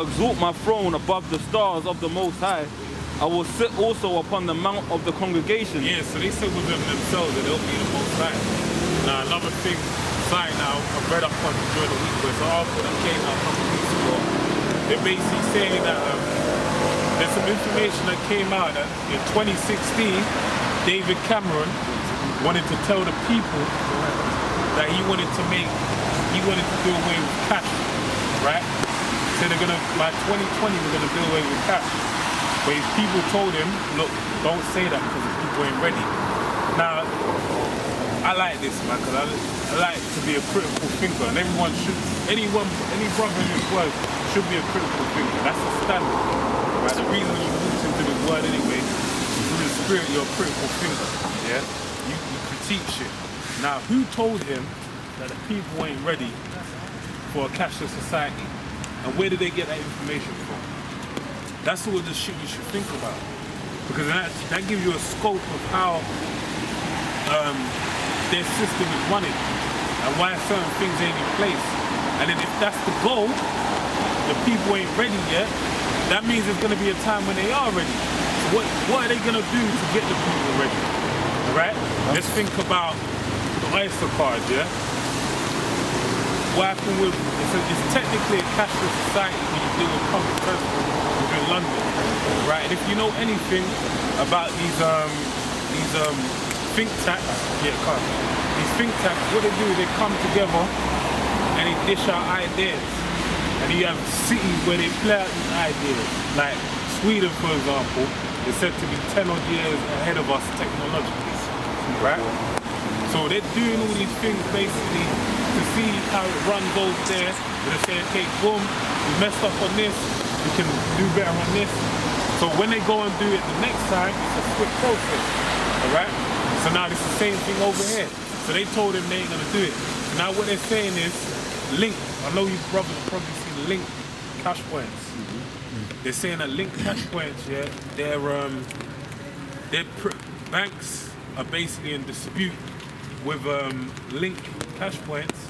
exalt my throne above the stars of the Most High. I will sit also upon the mount of the congregation. Yeah, so they said within themselves that they'll be the Most High. Now another thing, side now, I've read up on during the week, but it's an article that came out a couple of weeks ago. They're basically saying that there's some information that came out that in 2016, David Cameron wanted to tell the people that he wanted to do away with cash, right? So they're gonna, by 2020, we're gonna do away with cash. But his people told him, look, don't say that because the people ain't ready. Now, I like this, man, because I like to be a critical thinker, and everyone should, any brother in this world should be a critical thinker. That's the standard, right? The reason you moved into this word anyway, through the spirit, you're a critical thinker, yeah? You critique shit. Now, who told him that the people ain't ready for a cashless society? And where did they get that information from? That's all the shit you should think about. Because that gives you a scope of how their system is running and why certain things ain't in place. And then if that's the goal, the people ain't ready yet, that means there's gonna be a time when they are ready. So what are they gonna do to get the people ready? All right? Let's think about the Esau card, yeah? What happened with, it's technically a cashless society when you deal with public transport within London, right? And if you know anything about these think tanks, these think tanks, what they do is they come together and they dish out ideas. And you have cities where they play out these ideas. Like Sweden, for example, is said to be 10 odd years ahead of us technologically, right? So they're doing all these things basically to see how it runs over there. They're saying, okay, boom, we messed up on this, we can do better on this. So when they go and do it the next time, it's a quick process, all right? So now it's the same thing over here. So they told him they ain't gonna do it. So now what they're saying is, link, I know you brothers have probably seen link cash points. They're saying that link cash points, yeah, banks are basically in dispute with link cash points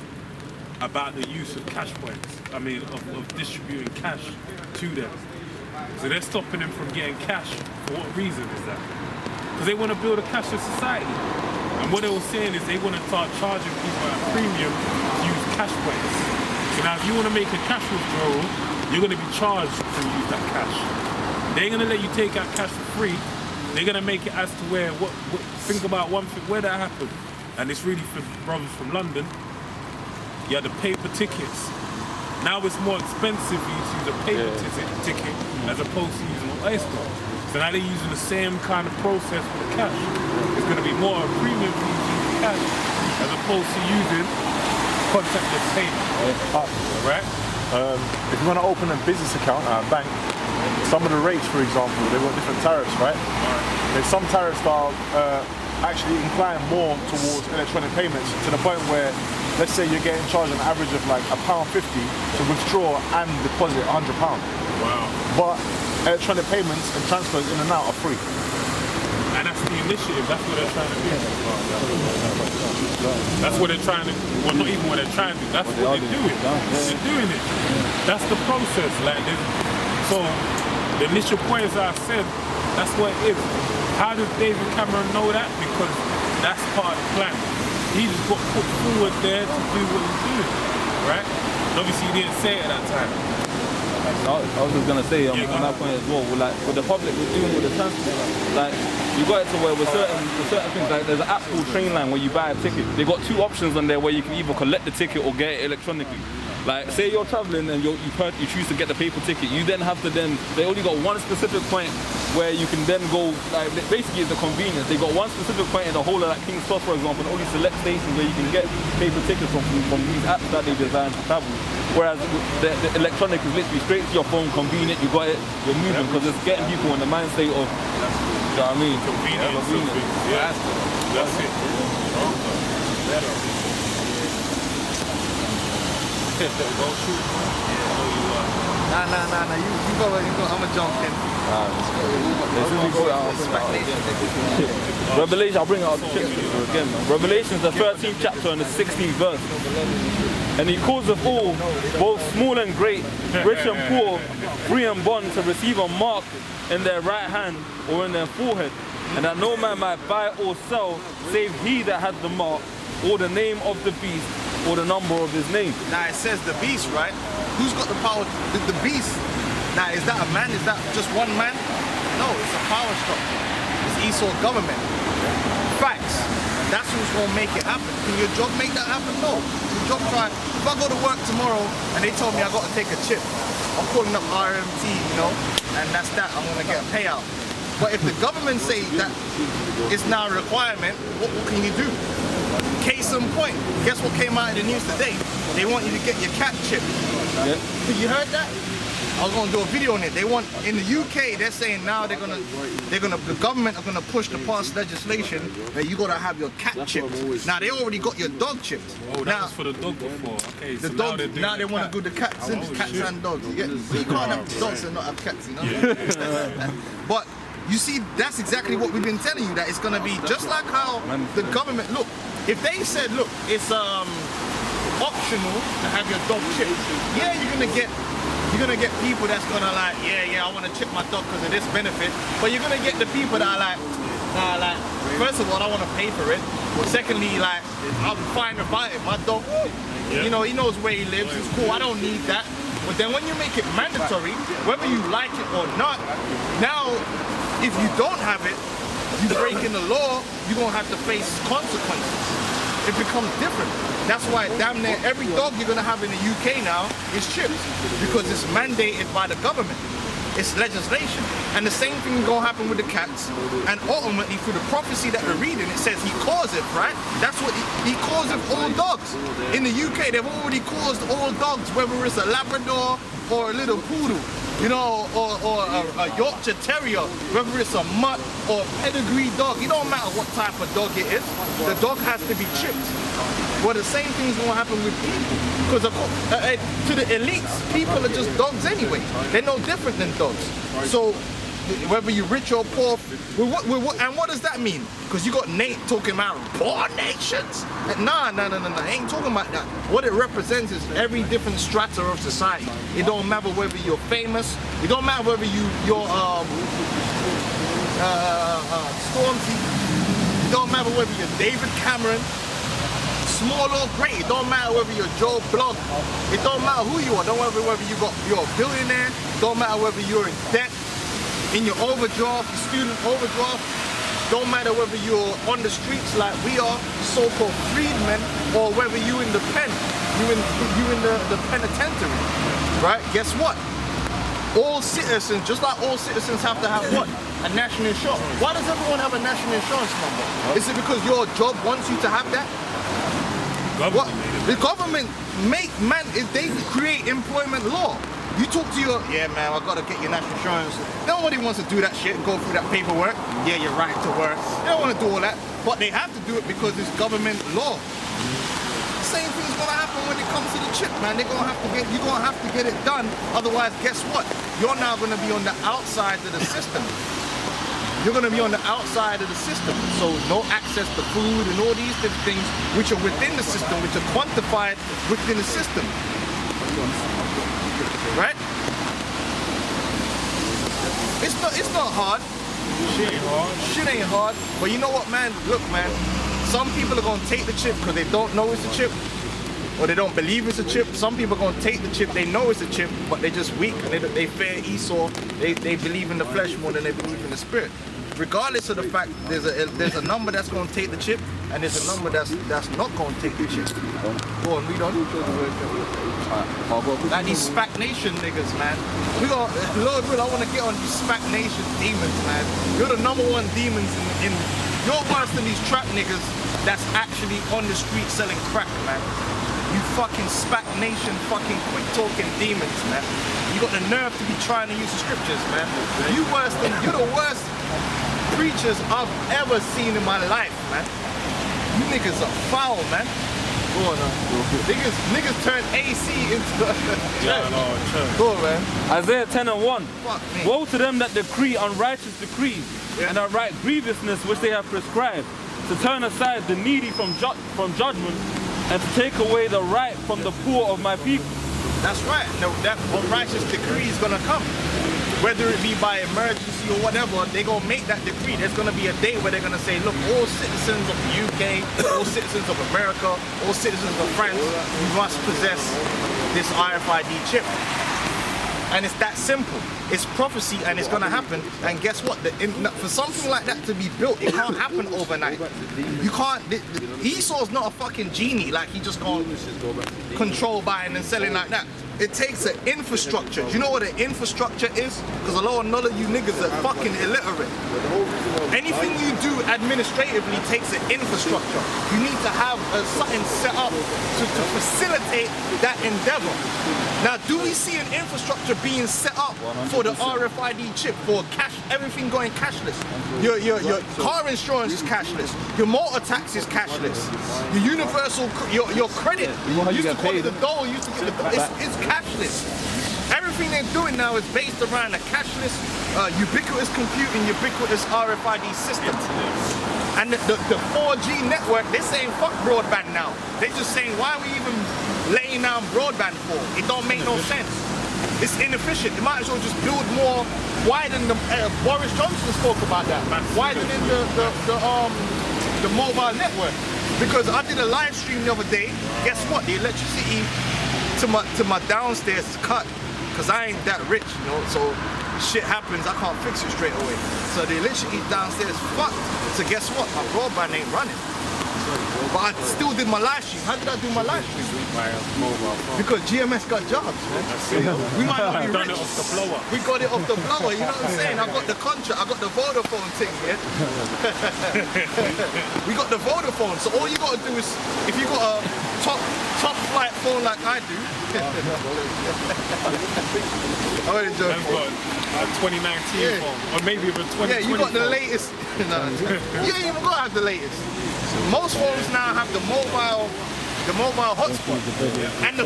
about the use of cash points. I mean, of distributing cash to them. So they're stopping them from getting cash. For what reason is that? Because they want to build a cashless society. And what they were saying is they want to start charging people at a premium to use cash points. So now if you want to make a cash withdrawal, you're going to be charged to use that cash. They ain't going to let you take out cash for free. They're going to make it as to where, think about one thing, where that happened. And it's really for brothers from London. You had the paper tickets. Now it's more expensive for you to use a paper ticket as opposed to using an Oyster. So now they're using the same kind of process for the cash. It's going to be more a premium for you to use cash as opposed to using contactless payment. Right? If you want to open a business account at a bank, some of the rates, for example, they've got different tariffs, right? There's some tariffs that are actually incline more towards electronic payments to the point where, let's say you're getting charged an average of like £1.50 to withdraw and deposit £100. Wow. But electronic payments and transfers in and out are free. And that's the initiative, that's what they're trying to do. That's what they're trying to, well not even what they're trying to do, that's what they're doing. They're doing it. That's the process. Like this. So the initial points I said, that's what it is. How does David Cameron know that? Because that's part of the plan. He just got put forward there to do what he's doing, right? And obviously he didn't say it at that time. I was just gonna say on that point as well, like with the public we're doing with the transport, like you got it to where with certain things, like there's an actual train line where you buy a ticket. They got two options on there where you can either collect the ticket or get it electronically. Like say you're traveling and you choose to get the paper ticket, you then have to they only got one specific point where you can then go, like basically it's the convenience. They got one specific point in the whole of like King's Cross, for example, and only select stations where you can get paper tickets from these apps that they designed to travel. Whereas the electronic is literally straight to your phone, convenient, you got it, you're moving, because it's getting people in the mind state of, you know what I mean? Convenience. Yeah. That's it. Better. Go shoot. Yeah, I know you are. Nah. You go. I'ma jump in. Revelation, I'll bring it out the scripture again, man. Revelation, the 13th chapter and the 16th verse. And he causeth all, both small and great, rich and poor, free and bond, to receive a mark in their right hand or in their forehead, and that no man might buy or sell, save he that had the mark, or the name of the beast, or the number of his name. Now it says the beast, right? Who's got the power? The beast. Now is that a man? Is that just one man? No, it's a power structure. It's Esau government. Facts. That's who's gonna make it happen. Can your job make that happen? No. Your job try. If I go to work tomorrow and they told me I got to take a chip, I'm calling up RMT, you know, and that's that. I'm gonna get a payout. But if the government say that it's now a requirement, what can you do? Case in point, guess what came out in the news today? They want you to get your cat chip. Yeah. You heard that? I was gonna do a video on it. They want, in the UK, they're saying now the government are gonna push to pass legislation that you gotta have your cat chipped. Now they already got your dog chipped. Oh, that now, was for the dog before. Okay, the so dog, now they want to do the cats and dogs. You get? So you can't have dogs and not have cats, you know? But you see, that's exactly what we've been telling you, that it's gonna be just like how the government, look, if they said, look, it's optional to have your dog chipped, yeah, you're gonna get people that's gonna like, yeah, I want to chip my dog because of this benefit. But you're gonna get the people that are like, nah, like, first of all, I want to pay for it. Secondly, like, I'm fine about it. My dog, you know, he knows where he lives. It's cool. I don't need that. But then when you make it mandatory, whether you like it or not, now, if you don't have it, you break in the law, you're gonna have to face consequences. It becomes different. That's why damn near every dog you're gonna have in the UK now is chipped, because it's mandated by the government. It's legislation. And the same thing is gonna happen with the cats. And ultimately, through the prophecy that we're reading, it says he causeth, right? That's what he causeth all dogs. In the UK, they've already caused all dogs, whether it's a Labrador or a little poodle, you know, or a Yorkshire Terrier, whether it's a mutt or a pedigree dog. It don't matter what type of dog it is, the dog has to be chipped. Well, the same thing's gonna happen with people, because to the elites, people are just dogs anyway. They're no different than dogs. So whether you're rich or poor, and what does that mean? Because you got Nate talking about poor nations. Nah, I ain't talking about that. What it represents is every different strata of society. It don't matter whether you're famous. It don't matter whether you're Stormzy. It don't matter whether you're David Cameron. Small or great, it don't matter whether you're Joe Blog, it don't matter who you are, don't matter whether you're a billionaire, don't matter whether you're in debt, in your overdraft, student overdraft, don't matter whether you're on the streets like we are, so-called freedmen, or whether you in the pen, you in the penitentiary, right? Guess what? All citizens, just like all citizens, have to have what? A national insurance. Why does everyone have a national insurance number? Is it because your job wants you to have that? What? The government if they create employment law. You talk to your, yeah man, I gotta get your national insurance. Nobody wants to do that shit and go through that paperwork. Yeah, you're right to work. They don't want to do all that, but they have to do it because it's government law. Same thing is gonna happen when it comes to the chip, man. You're gonna have to get it done. Otherwise, guess what? You're now gonna be on the outside of the system. You're going to be on the outside of the system. So no access to food and all these different things which are within the system, which are quantified within the system. Right? It's not hard. Shit ain't hard. Shit ain't hard. But you know what, man? Look, man. Some people are going to take the chip because they don't know it's a chip, or they don't believe it's a chip. Some people are going to take the chip, they know it's a chip, but they're just weak and they fear Esau. They believe in the flesh more than they believe in the spirit. Regardless of the fact, there's a number that's going to take the chip, and there's a number that's not going to take the chip. Go on, read on. Like these SPAC Nation niggas, man. Lord will, I want to get on these SPAC Nation demons, man. You're the #1 demons in you're worse than these trap niggas that's actually on the street selling crack, man. You fucking SPAC Nation fucking quick talking demons, man. You got the nerve to be trying to use the scriptures, man. You're the worst preachers I've ever seen in my life, man. You niggas are foul, man. Go on now. Niggas turn AC into Yeah, I know, church. Go on, man. Isaiah 10:1. Fuck me. Woe to them that decree unrighteous decrees and that write grievousness which they have prescribed, to turn aside the needy from judgment and to take away the right from the poor of my people. That's right. No, that unrighteous decree is gonna come. Whether it be by emergency or whatever, they're gonna make that decree. There's gonna be a day where they're gonna say, look, all citizens of the UK, all citizens of America, all citizens of France, you must possess this RFID chip. And it's that simple. It's prophecy and it's gonna happen. And guess what? For something like that to be built, it can't happen overnight. You can't. Esau's not a fucking genie. Like he just can't control buying and selling like that. It takes an infrastructure. Do you know what an infrastructure is? Because a lot of you niggas are fucking illiterate. Anything you do administratively takes an infrastructure. You need to have something set up to facilitate that endeavor. Now, do we see an infrastructure being set up for the RFID chip, for cash, everything going cashless? Your car insurance is cashless. Your motor tax is cashless. Your universal, your credit. You used to call it the dole, used to get the dole. It's cashless. Everything they're doing now is based around a cashless, ubiquitous computing, ubiquitous RFID system. And the 4G network, they're saying fuck broadband now. They're just saying, why are we even laying down broadband for? It don't make no sense. It's inefficient. You might as well just build more, widen the, Boris Johnson spoke about that, man. Widening the mobile network. Because I did a live stream the other day. Guess what? The electricity to my downstairs is cut. Because I ain't that rich, you know, so shit happens, I can't fix it straight away. So the electricity downstairs fucked. So guess what? My broadband ain't running. But I still did my live stream. How did I do my live stream? Because GMS got jobs, man. We might not be rich. Done it off the blower. We got it off the blower, you know what I'm saying? I got the contract, I got the Vodafone thing, yeah? We got the Vodafone, so all you gotta do is, if you got a top flight phone like I do, I'm only joking. I've got a 2019 phone, or maybe even 2020. Yeah, you got the latest. No, you ain't even gotta have the latest. Most phones now have the mobile hotspot. And the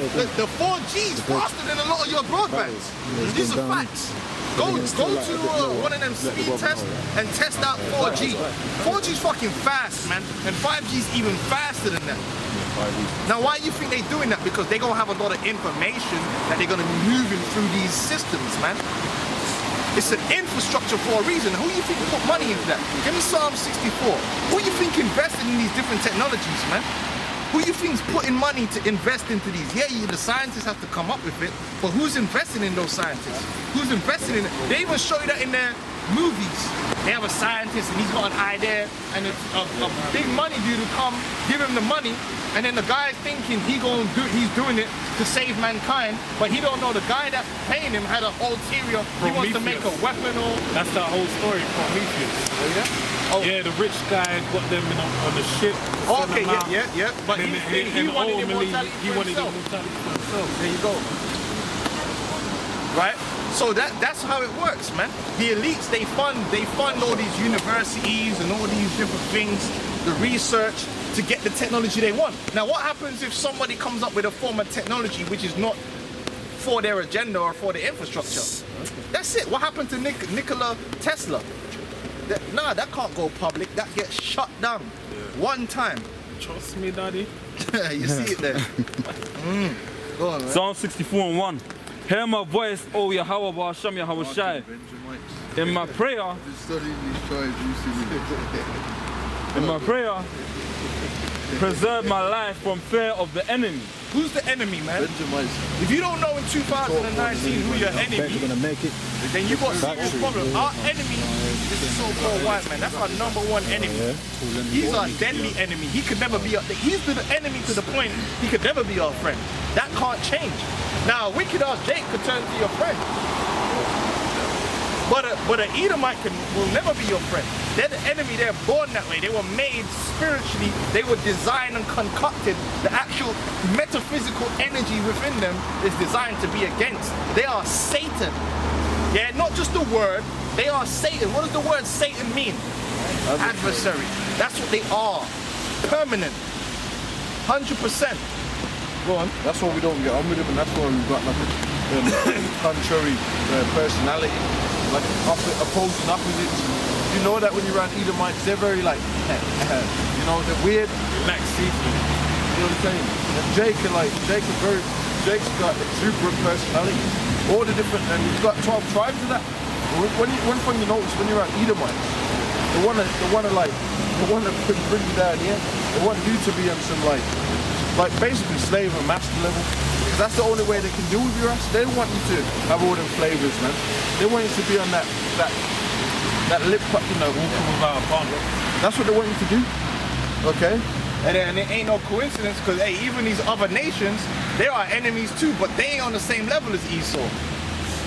4G is faster than a lot of your broadbands. These are facts. Go to one of them speed tests and test out 4G. 4G is fucking fast, man. And 5G is even faster than that. Now, why do you think they're doing that? Because they're going to have a lot of information that they're going to be moving through these systems, man. It's an infrastructure for a reason. Who do you think put money into that? Give me Psalm 64. Who do you think invested in these different technologies, man? Who do you think's putting money to invest into these? Yeah, the scientists have to come up with it, but who's investing in those scientists? Who's investing in it? They even show you that in their movies. They have a scientist and he's got an idea, and a big money dude will come, give him the money, and then the guy's thinking he's doing it to save mankind, but he don't know the guy that's paying him had an ulterior. He wants to make a weapon or. That's the whole story, Prometheus. Oh yeah. Oh. Yeah, the rich guy got them on the ship. Okay, yeah. But he wanted immortality he for wanted himself. immortality for himself. There you go. Right? So that's how it works, man. The elites, they fund all these universities and all these different things, the research to get the technology they want. Now, what happens if somebody comes up with a form of technology which is not for their agenda or for the infrastructure? That's it. What happened to Nikola Tesla? That can't go public. That gets shut down one time. Trust me, daddy. You see it there. Go on, man. Psalm 64:1. Hear my voice, O Yahweh, Ba'ashem Yahweh Shai. In my prayer, preserve my life from fear of the enemy. Who's the enemy, man? If you don't know in 2019 who your enemy, then you got serious problems. Our enemy is the so-called white man. That's our #1 enemy. He's our deadly enemy. He could never be he's the enemy to the point he could never be our friend. That can't change. Now, a wicked ass Jake could turn to your friend. But an Edomite will never be your friend. They're the enemy, they're born that way. They were made spiritually, they were designed and concocted. The actual metaphysical energy within them is designed to be against. They are Satan. Yeah, not just the word, they are Satan. What does the word Satan mean? Adversary. That's what they are. Permanent. 100%. Go on. That's what we don't get on with him, and that's why we've got like a contrary personality, like opposing opposites. You know that when you're around Edomites, they're very like, you know, they're weird. Like seafood. You know what I'm saying? And Jake's got exuberant personalities. All the different, and he's got 12 tribes of that. One thing you notice when you're around Edomites, they wanna bring you down here. They want you to be on some like basically slave and master level. Because that's the only way they can deal with your ass. They don't want you to have all them flavors, man. They want you to be on that lip, you know, Walking without a bum. that's what they want you to do. Okay? And it ain't no coincidence, because hey, even these other nations, they are enemies too, but they ain't on the same level as Esau.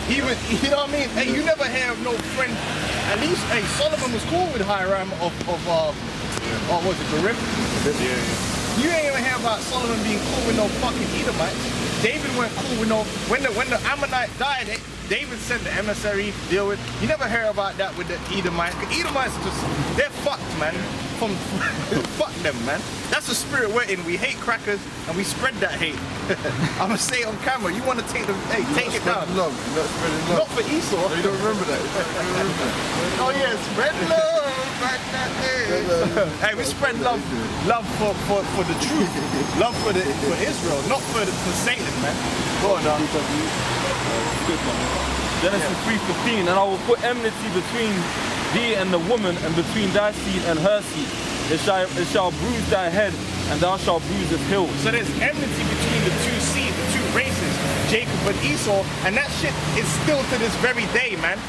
Even, you know what I mean? Hey, you never have no friend. At least, hey, Solomon was cool with Hiram of was it Garif? Yeah. You ain't even hear about Solomon being cool with no fucking Edomites. David weren't cool with no. When the Ammonite died, David sent the emissary to deal with. You never hear about that with the Edomites. Edomites they're fucked, man. Fuck them, man. That's the spirit we're in. We hate crackers and we spread that hate. I'ma say it on camera. You want to take it down? Love. You're not spreading love. Not for Esau. You don't remember that? Oh yeah, spread love back that day. Hey, we spread love for the truth, love for Israel, not for Satan, man. Go on, now. Good one. Genesis 3:15, and I will put enmity between thee and the woman, and between thy seed and her seed. It shall bruise thy head, and thou shalt bruise its heel. So there's enmity between the two seeds, the two races, Jacob and Esau, and that shit is still to this very day, man.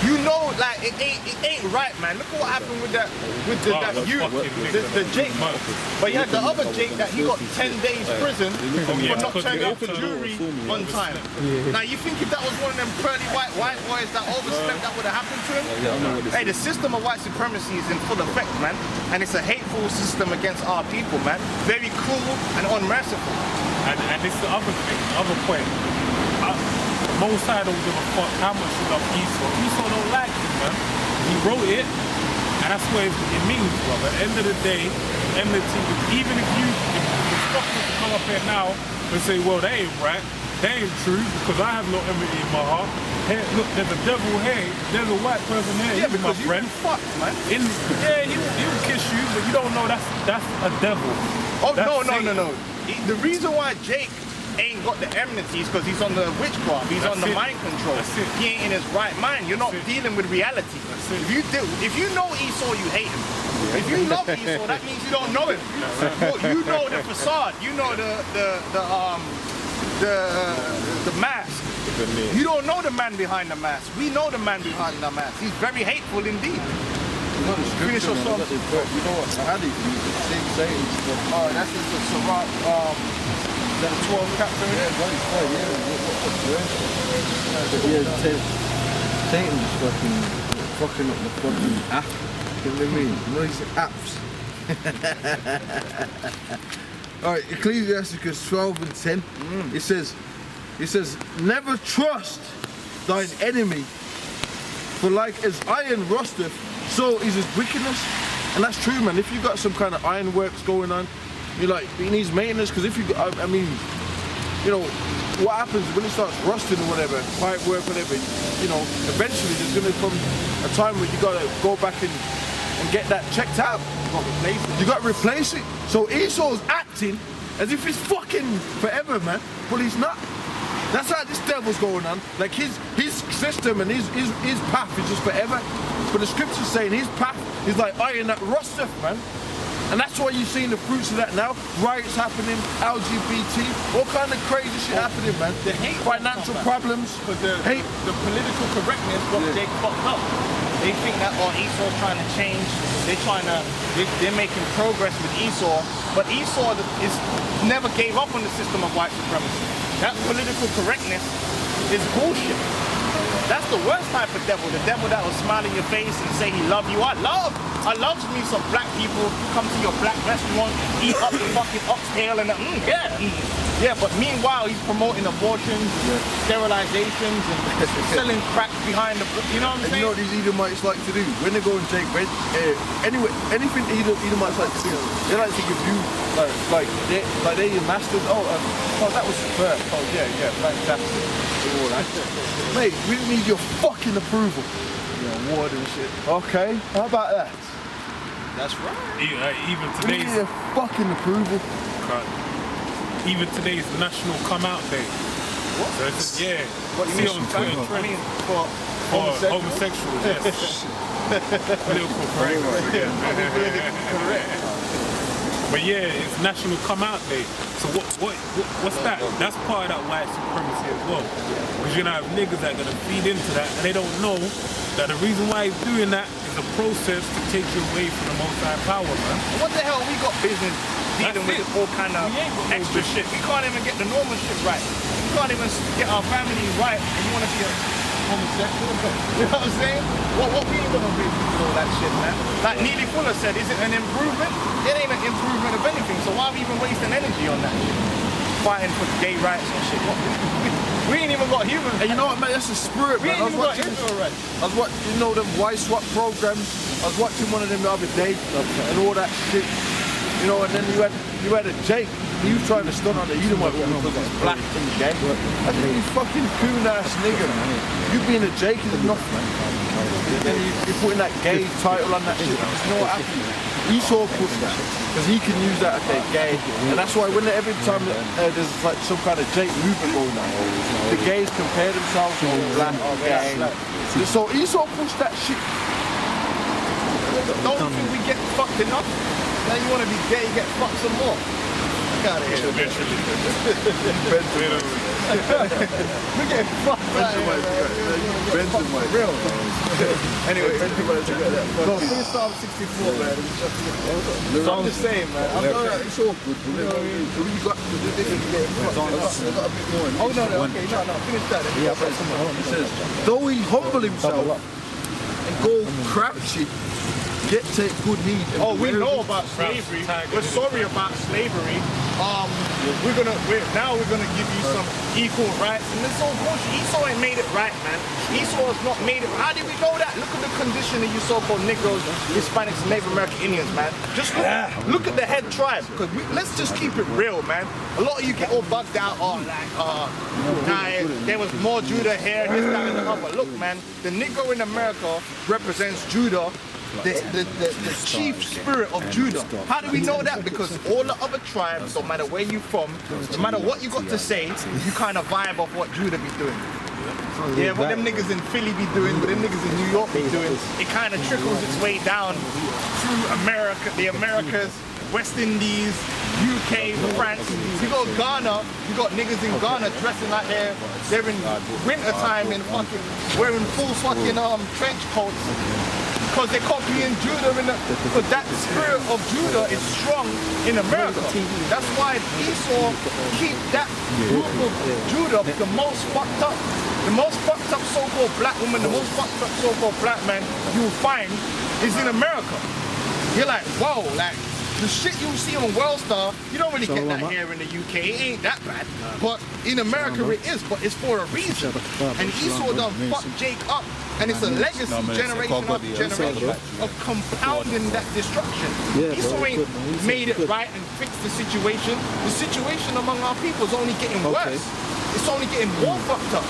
You know, like it ain't right, man. Look at what happened with that Jake. But you had the other Jake that he got 10 days prison for not turning up for jury on time. Now you think if that was one of them pearly white boys that overslept, that would have happened to him? Hey, the system of white supremacy is in full effect, man, and it's a hateful system against our people, man. Very cruel and unmerciful. And it's the other thing, the other point. Most I don't give a fuck how much you love Esau. Esau don't like him, man. He wrote it, and that's what it means, brother. At the end of the day, enmity, even if stuff was to come up here now and say, well, that ain't right, that ain't true, because I have no enmity in my heart. Hey, look, there's a devil here, there's a white person here, Yeah, because my friend. Fucked, man. He'll kiss you, but you don't know that's a devil. Oh, That's no. Satan. The reason why Jake ain't got the enmity is because he's on the witchcraft, he's on the mind control. He ain't in his right mind. You're not dealing with reality. If you know Esau, you hate him. If you love Esau, that means you don't know him. You know the facade. You know the mask. You don't know the man behind the mask. We know the man behind the mask. He's very hateful indeed. Finish your song. You know what? I had it. Same saying. Oh, that's just the Sarat. Is that a 12 chapter? Satan's fucking up the fucking app. You know what I mean? You know these apps. Alright, Ecclesiasticus 12 and 10. It says, never trust thine enemy, for like as iron rusteth, so is his wickedness. And that's true, man. If you've got some kind of ironworks going on, you're like, it needs maintenance, because if you, I mean, you know, what happens when it starts rusting or whatever, pipe work, whatever, you know, eventually there's going to come a time where you got to go back and get that checked out. You got to replace it. So Esau's acting as if it's fucking forever, man, but he's not. That's how this devil's going on. Like his system and his path is just forever. But the scripture's saying his path is like iron that rusteth, man. And that's why you're seeing the fruits of that now. Riots happening, LGBT, all kind of crazy shit happening, man. The hate, financial problems. But the political correctness got Jake fucked up. They think that Esau's trying to change. They're making progress with Esau. But Esau never gave up on the system of white supremacy. That political correctness is bullshit. That's the worst type of devil. The devil that will smile in your face and say he love you. I love me some black people who come to your black restaurant, eat up the fucking oxtail and Yeah, but meanwhile he's promoting abortions, sterilizations, and selling crack behind the. You know what I'm And saying? you know what these Edomites like to do? When they go and take anyway, anything Edomites like to do, they like to give you they're your masters. Oh, that was superb. Oh yeah, fantastic. All that. Mate, we need your fucking approval. Award and shit. Okay, how about that? That's right. Even We need today's your fucking approval. even today's National Come Out Day. What? So it's, yeah. What you see mean? on Twitter I mean, trending for for homosexuals. Yes. Political correct. But yeah, it's National Come Out Day. So what's that? That's part of that white supremacy as well. Because you're gonna have niggas that are gonna feed into that, and they don't know that the reason why he's doing that is a process to take you away from the Most High power, man. what the hell we got business dealing with all kind of extra shit? We can't even get the normal shit right. We can't even get our family right. And you want to be a homosexual? You know what I'm saying? What we ain't gonna be with all that shit, man? Like Neely Fuller said, is it an improvement? It ain't an improvement of anything. So why are we even wasting energy on that shit? Fighting for gay rights and shit. We ain't even got human. And you know what, man? That's the spirit, We man. ain't even got human rights. I was watching, you know, them Y-Swap programs. I was watching one of them the other day and all that shit. You know, and then you had a Jake. He was trying to stun on the Edomite woman because he's black and gay. I think you fucking coon ass nigga, man. You being a Jake is enough, man. And then you're putting that gay title on that shit. You know what happened? Esau pushed that because he can use that, okay, gay. And that's why when every time there's like some kind of Jake movement going on, the gays compare themselves to black or gay. So Esau pushed that shit. Don't think we get fucked enough? Now you want to be gay, get fucked some more. Get out of here. We get fucked out here. Real. Anyway, no, finish Psalm 64, man. So I'm just saying, man. It's all good. We got to do this and get fucked. I got a bit more. Oh, no, okay, no, finish that. It says, though he humble himself and go crouchy, yet take good heed. Oh, we know about slavery. We're sorry about slavery. Now we're gonna give you some equal rights, and this whole bullshit. Esau ain't made it right, man. Esau has not made it. How did we know that? Look at the condition of you so-called Negroes, Hispanics, and Native American Indians, man. Just look at the head tribe. Because let's just keep it real, man. A lot of you get all bugged out on there was more Judah here, this, that, and the other. Look, man, the Negro in America represents Judah. The chief spirit of Judah. How do we know that? Because all the other tribes, no matter where you're from, no matter what you got to say, you kind of vibe off what Judah be doing. Yeah, what them niggas in Philly be doing, what them niggas in New York be doing, it kind of trickles its way down through America, the Americas, West Indies, UK, France. You go Ghana, you got niggas in Ghana dressing like they're in winter time in fucking wearing full fucking trench coats. Because they're copying Judah because that spirit of Judah is strong in America. That's why Esau keep that group of Judah the most fucked up. The most fucked up so-called black woman, the most fucked up so-called black man you'll find is in America. You're like, whoa, like the shit you see on World Star, you don't really get that here in the UK. It ain't that bad. But in America it is, but it's for a reason. And Esau done fuck Jake up. And it's a legacy, generation after generation, of compounding that destruction. Esau ain't made it right and fixed the situation. The situation among our people is only getting worse. It's only getting more fucked up.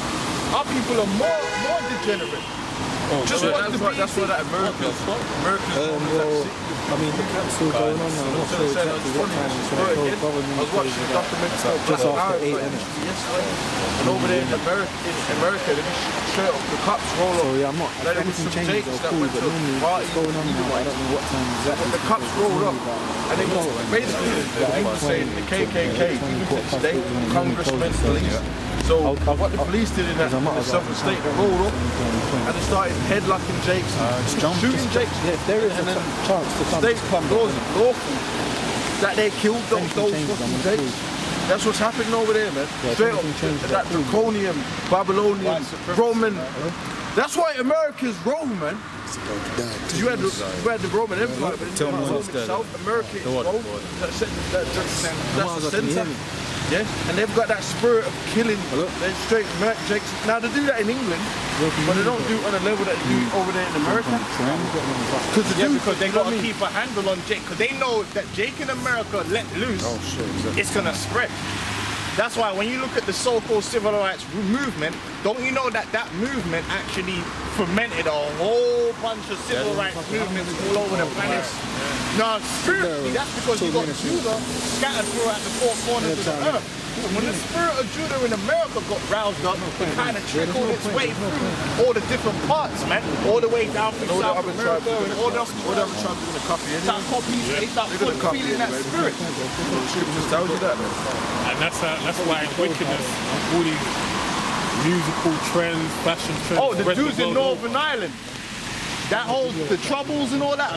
Our people are more degenerate. That's why that America's I mean, the camp's still going on now. I'm not sure exactly what time it's going to go. I was watching the documentary just after 8, innit? and over there in America, they straight up the cops roll up. So yeah, I'm not. If anything changes, I'll call you. But normally, what's going on now? I don't know what time exactly. The cops rolled up, and they was basically they were saying the KKK, even to the state, congressmen, police. So what the police did in that Southern state, they rolled up and they started headlocking Jakes, shooting Jakes. Yeah, if there is a chance to come, State those lawful that they killed those fucking Jakes. That's what's happening over there, man. Straight up, that draconian, Babylonian, Roman. That's why America's Rome, man. You had the Roman Empire, but in South America is Rome. That's the center. Yeah, and they've got that spirit of killing. They're straight Jakes. Now they do that in England, but they don't do it on the level that they do over there in America. Because they got to keep a handle on Jake. Because they know that Jake in America let loose, it's gonna spread. That's why when you look at the so-called civil rights movement, don't you know that that movement actually fermented a whole bunch of civil rights movements all over the planet? Now, spiritually, that's because you got Judah scattered throughout the four corners of the earth. When the spirit of Judah in America got roused up, it kind of trickled its way through all the different parts, man. All the way down through South America and all the other tribes are going to copy it. They start feeling that spirit. Scriptures tells you that, man. And that's why in wickedness, all these musical trends, fashion trends. Oh, the dudes in Northern Ireland. That whole, the Troubles and all that.